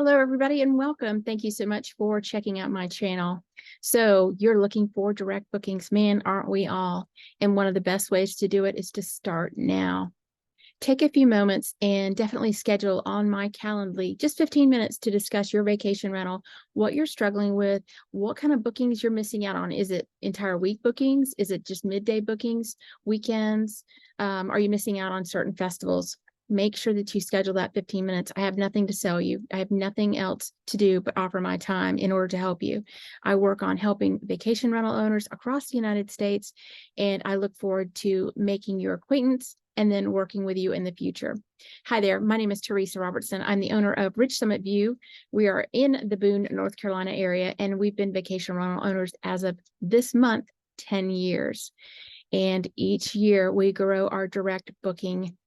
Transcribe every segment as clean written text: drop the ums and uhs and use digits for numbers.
Hello, everybody, and welcome. Thank you so much for checking out my channel. So you're looking for direct bookings, man, aren't we all? And one of the best ways to do it is to start now. Take a few moments and definitely schedule on my Calendly just 15 minutes to discuss your vacation rental, what you're struggling with, what kind of bookings you're missing out on. Is it entire week bookings? Is it just midday bookings, weekends? Are you missing out on certain festivals? Make sure that you schedule that 15 minutes. I have nothing to sell you. I have nothing else to do but offer my time in order to help you. I work on helping vacation rental owners across the United States, and I look forward to making your acquaintance and then working with you in the future. Hi there, my name is Theresa Robertson. I'm the owner of Rich Summit View. We are in the Boone, North Carolina area, and we've been vacation rental owners as of this month, 10 years. And each year we grow our direct booking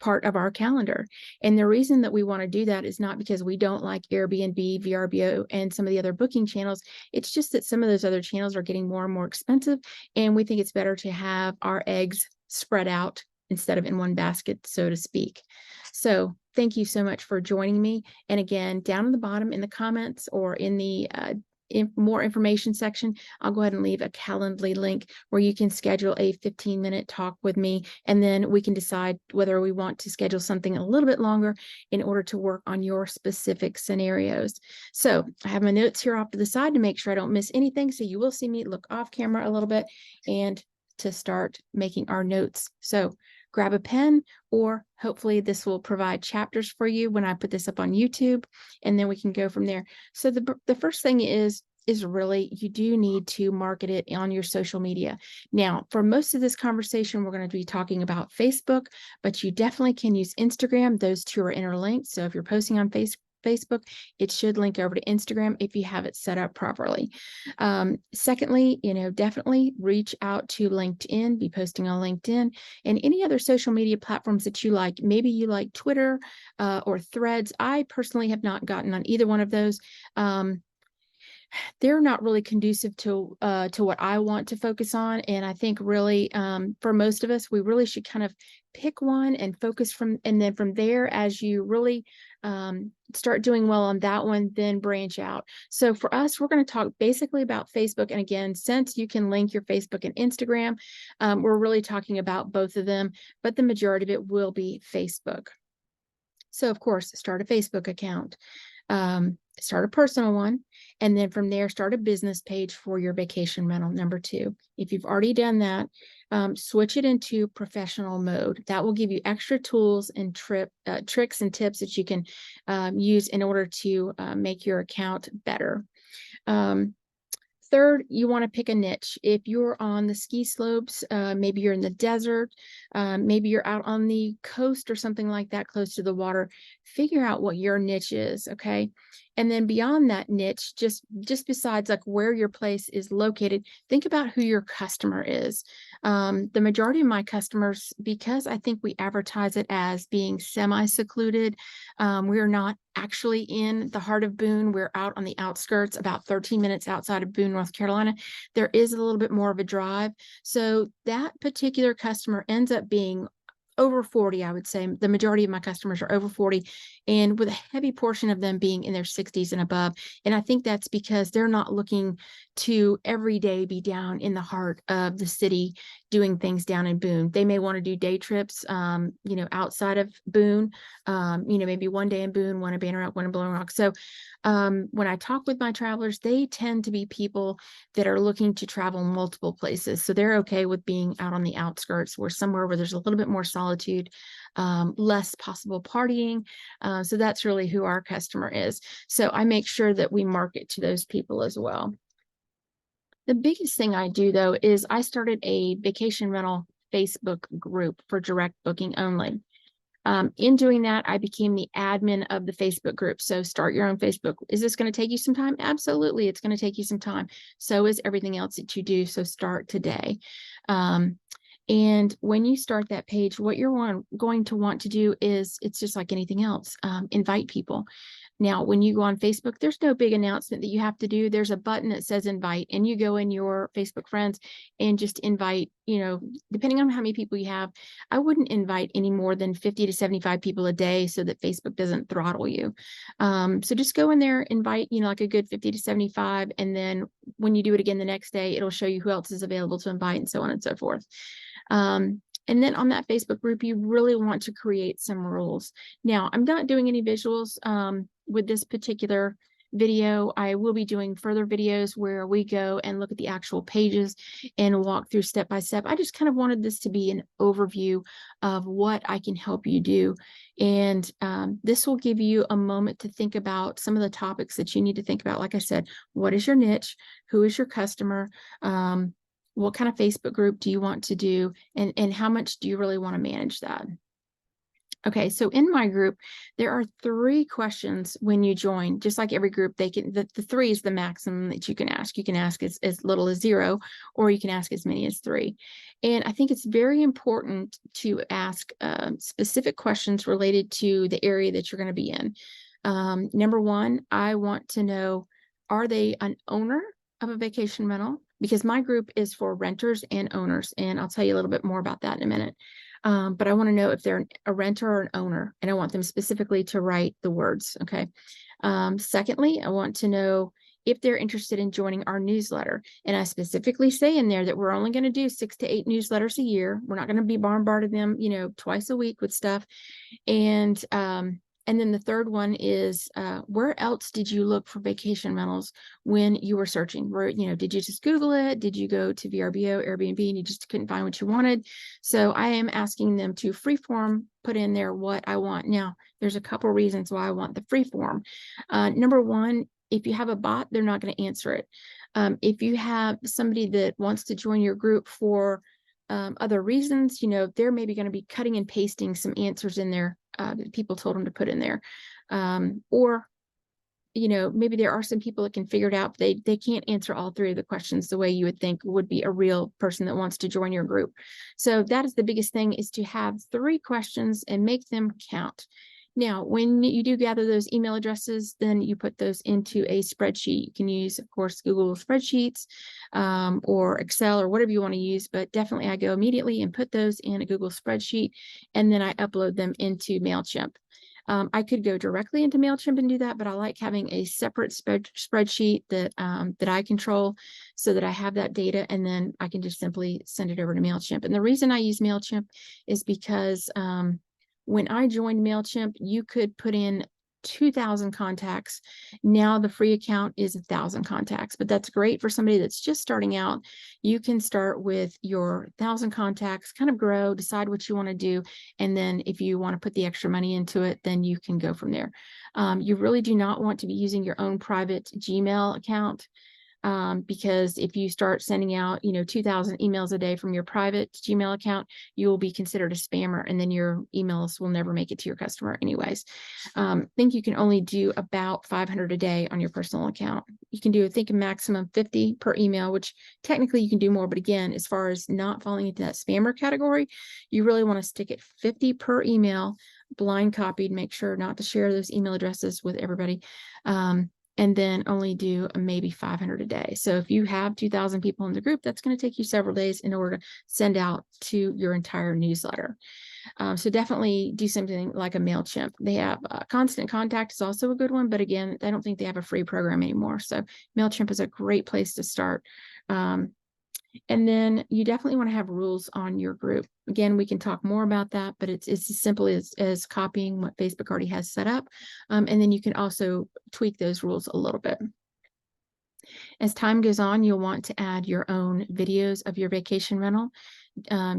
part of our calendar. And the reason that we want to do that is not because we don't like Airbnb, VRBO, and some of the other booking channels. It's just that some of those other channels are getting more and more expensive, and we think it's better to have our eggs spread out instead of in one basket, so to speak. So thank you so much for joining me. And again, down at the bottom in the comments or in the more information section, I'll go ahead and leave a Calendly link where you can schedule a 15-minute talk with me, and then we can decide whether we want to schedule something a little bit longer in order to work on your specific scenarios. So I have my notes here off to the side to make sure I don't miss anything. So you will see me look off camera a little bit and to start making our notes. So grab a pen, or hopefully this will provide chapters for you when I put this up on YouTube, and then we can go from there. So the first thing is really you do need to market it on your social media. Now, for most of this conversation, we're going to be talking about Facebook, but you definitely can use Instagram. Those two are interlinked. So if you're posting on Facebook, it should link over to Instagram if you have it set up properly. Secondly, definitely reach out to LinkedIn, be posting on LinkedIn and any other social media platforms that you like. Maybe you like Twitter or Threads. I personally have not gotten on either one of those. They're not really conducive to what I want to focus on. And I think really for most of us, we really should kind of pick one and focus and then from there, as you really start doing well on that one, then branch out. So for us, we're going to talk basically about Facebook. And again, since you can link your Facebook and Instagram, we're really talking about both of them, but the majority of it will be Facebook. So of course, start a Facebook account. Start a personal one, and then from there, start a business page for your vacation rental. Number 2, if you've already done that, switch it into professional mode. That will give you extra tools and tricks and tips that you can use in order to make your account better. Third, you want to pick a niche. If you're on the ski slopes, maybe you're in the desert, maybe you're out on the coast or something like that, close to the water, figure out what your niche is, okay? And then beyond that niche, just besides like where your place is located, think about who your customer is. The majority of my customers, because I think we advertise it as being semi-secluded, we are not actually in the heart of Boone. We're out on the outskirts, about 13 minutes outside of Boone, North Carolina. There is a little bit more of a drive. So that particular customer ends up being over 40, I would say. The majority of my customers are over 40, and with a heavy portion of them being in their 60s and above. And I think that's because they're not looking to every day be down in the heart of the city doing things down in Boone. They may want to do day trips, outside of Boone, maybe one day in Boone, one in Banner Rock, one in Blowing Rock. So when I talk with my travelers, they tend to be people that are looking to travel multiple places. So they're okay with being out on the outskirts, or somewhere where there's a little bit more solitude, less possible partying. So that's really who our customer is. So I make sure that we market to those people as well. The biggest thing I do, though, is I started a vacation rental Facebook group for direct booking only. In doing that, I became the admin of the Facebook group. So start your own Facebook. Is this going to take you some time? Absolutely. It's going to take you some time. So is everything else that you do. So start today. And when you start that page, what you're going to want to do is, it's just like anything else, invite people. Now, when you go on Facebook, there's no big announcement that you have to do. There's a button that says invite, and you go in your Facebook friends and just invite, depending on how many people you have. I wouldn't invite any more than 50 to 75 people a day so that Facebook doesn't throttle you. So just go in there, invite, like a good 50 to 75. And then when you do it again the next day, it'll show you who else is available to invite and so on and so forth. And then on that Facebook group, you really want to create some rules. Now, I'm not doing any visuals with this particular video. I will be doing further videos where we go and look at the actual pages and walk through step by step. I just kind of wanted this to be an overview of what I can help you do. And this will give you a moment to think about some of the topics that you need to think about. Like I said, what is your niche? Who is your customer? What kind of Facebook group do you want to do? And how much do you really want to manage that? Okay, so in my group, there are 3 questions when you join. Just like every group, the 3 is the maximum that you can ask. You can ask as little as 0, or you can ask as many as 3. And I think it's very important to ask specific questions related to the area that you're going to be in. Number 1, I want to know, are they an owner of a vacation rental? Because my group is for renters and owners, and I'll tell you a little bit more about that in a minute. But I want to know if they're a renter or an owner, and I want them specifically to write the words. Okay. Secondly, I want to know if they're interested in joining our newsletter. And I specifically say in there that we're only going to do 6 to 8 newsletters a year. We're not going to be bombarding them, twice a week with stuff. And then the third one is, where else did you look for vacation rentals when you were searching? Did you just Google it? Did you go to VRBO, Airbnb, and you just couldn't find what you wanted? So I am asking them to freeform put in there what I want. Now, there's a couple reasons why I want the freeform. Number 1, if you have a bot, they're not going to answer it. If you have somebody that wants to join your group for other reasons, they're maybe going to be cutting and pasting some answers in there that people told them to put in there. Or maybe there are some people that can figure it out, but they can't answer all 3 of the questions the way you would think would be a real person that wants to join your group. So that is the biggest thing, is to have 3 questions and make them count. Now, when you do gather those email addresses, then you put those into a spreadsheet. You can use, of course, Google Spreadsheets or Excel or whatever you want to use, but definitely I go immediately and put those in a Google spreadsheet, and then I upload them into MailChimp. I could go directly into MailChimp and do that, but I like having a separate spreadsheet that I control, so that I have that data, and then I can just simply send it over to MailChimp. And the reason I use MailChimp is because when I joined MailChimp, you could put in 2,000 contacts. Now the free account is 1,000 contacts, but that's great for somebody that's just starting out. You can start with your 1,000 contacts, kind of grow, decide what you want to do. And then if you want to put the extra money into it, then you can go from there. You really do not want to be using your own private Gmail account. Because if you start sending out, 2,000 emails a day from your private Gmail account, you will be considered a spammer, and then your emails will never make it to your customer anyways. I think you can only do about 500 a day on your personal account. You can do, I think, a maximum 50 per email, which technically you can do more. But again, as far as not falling into that spammer category, you really want to stick at 50 per email, blind copied, make sure not to share those email addresses with everybody. And then only do maybe 500 a day. So if you have 2,000 people in the group, that's going to take you several days in order to send out to your entire newsletter. So definitely do something like a MailChimp. They have Constant Contact is also a good one, but again, I don't think they have a free program anymore. So MailChimp is a great place to start. And then you definitely want to have rules on your group. Again, we can talk more about that, but it's as simple as copying what Facebook already has set up. And then you can also tweak those rules a little bit. As time goes on, you'll want to add your own videos of your vacation rental.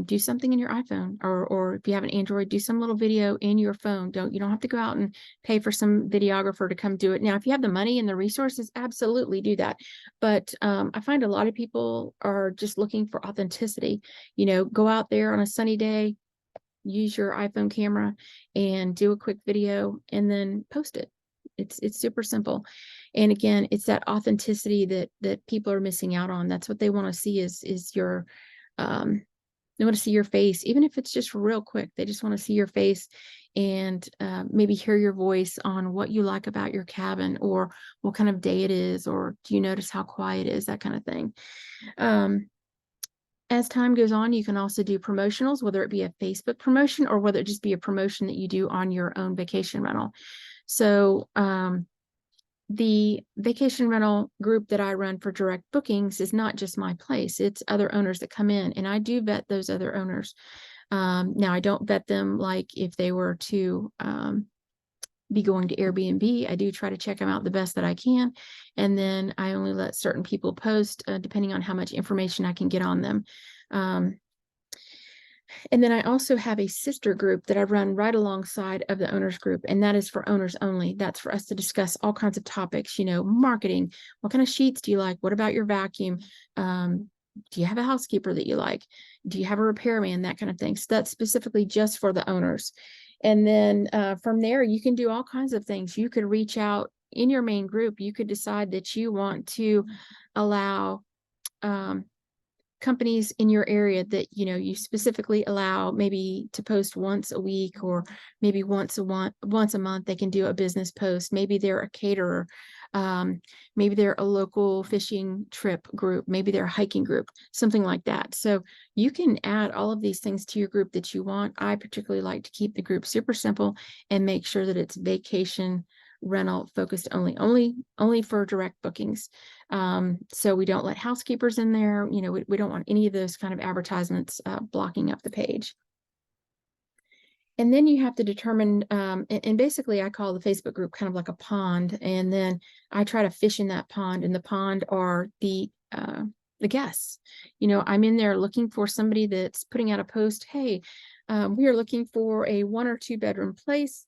Do something in your iPhone, or if you have an Android, do some little video in your phone. You don't have to go out and pay for some videographer to come do it. Now, if you have the money and the resources, absolutely do that. But I find a lot of people are just looking for authenticity. Go out there on a sunny day, use your iPhone camera and do a quick video, and then post it. It's super simple. And again, it's that authenticity that people are missing out on. That's what they want to see is your They want to see your face, even if it's just real quick. They just want to see your face and maybe hear your voice on what you like about your cabin, or what kind of day it is, or do you notice how quiet it is, that kind of thing. As time goes on, you can also do promotionals, whether it be a Facebook promotion or whether it just be a promotion that you do on your own vacation rental. So the vacation rental group that I run for direct bookings is not just my place. It's other owners that come in, and I do vet those other owners. Now, I don't vet them like if they were to be going to Airbnb. I do try to check them out the best that I can. And then I only let certain people post depending on how much information I can get on them. And then I also have a sister group that I run right alongside of the owners group, and that is for owners only. That's for us to discuss all kinds of topics, marketing. What kind of sheets do you like? What about your vacuum? Do you have a housekeeper that you like? Do you have a repairman? That kind of thing. So that's specifically just for the owners. And then from there, you can do all kinds of things. You could reach out in your main group. You could decide that you want to allow companies in your area that you specifically allow maybe to post once a week, or maybe once a month they can do a business post. Maybe they're a caterer, maybe they're a local fishing trip group, maybe they're a hiking group, something like that. So you can add all of these things to your group that you want. I particularly like to keep the group super simple and make sure that it's vacation rental focused only for direct bookings. So we don't let housekeepers in there. We don't want any of those kind of advertisements blocking up the page. And then you have to determine, and basically I call the Facebook group kind of like a pond, and then I try to fish in that pond, and the pond are the guests. I'm in there looking for somebody that's putting out a post. Hey, we are looking for a 1 or 2 bedroom place.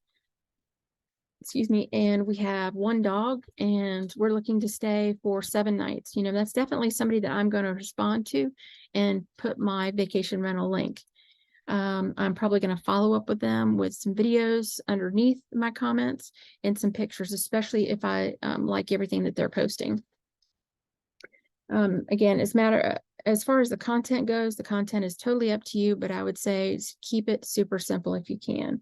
Excuse me, and we have 1 dog, and we're looking to stay for 7 nights. That's definitely somebody that I'm going to respond to and put my vacation rental link. I'm probably going to follow up with them with some videos underneath my comments and some pictures, especially if I like everything that they're posting. Again, as far as the content goes, the content is totally up to you, but I would say keep it super simple if you can.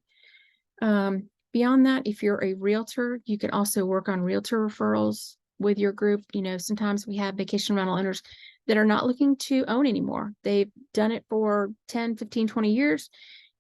Beyond that, if you're a realtor, you can also work on realtor referrals with your group. Sometimes we have vacation rental owners that are not looking to own anymore. They've done it for 10, 15, 20 years,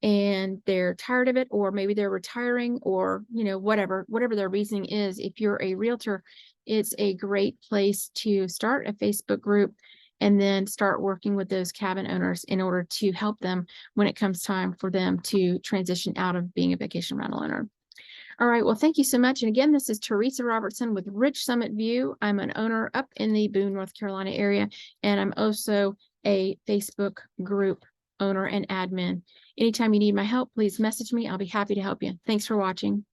and they're tired of it, or maybe they're retiring, or, whatever their reasoning is. If you're a realtor, it's a great place to start a Facebook group and then start working with those cabin owners in order to help them when it comes time for them to transition out of being a vacation rental owner. All right. Well, thank you so much. And again, this is Theresa Robertson with Rich Summit View. I'm an owner up in the Boone, North Carolina area, and I'm also a Facebook group owner and admin. Anytime you need my help, please message me. I'll be happy to help you. Thanks for watching.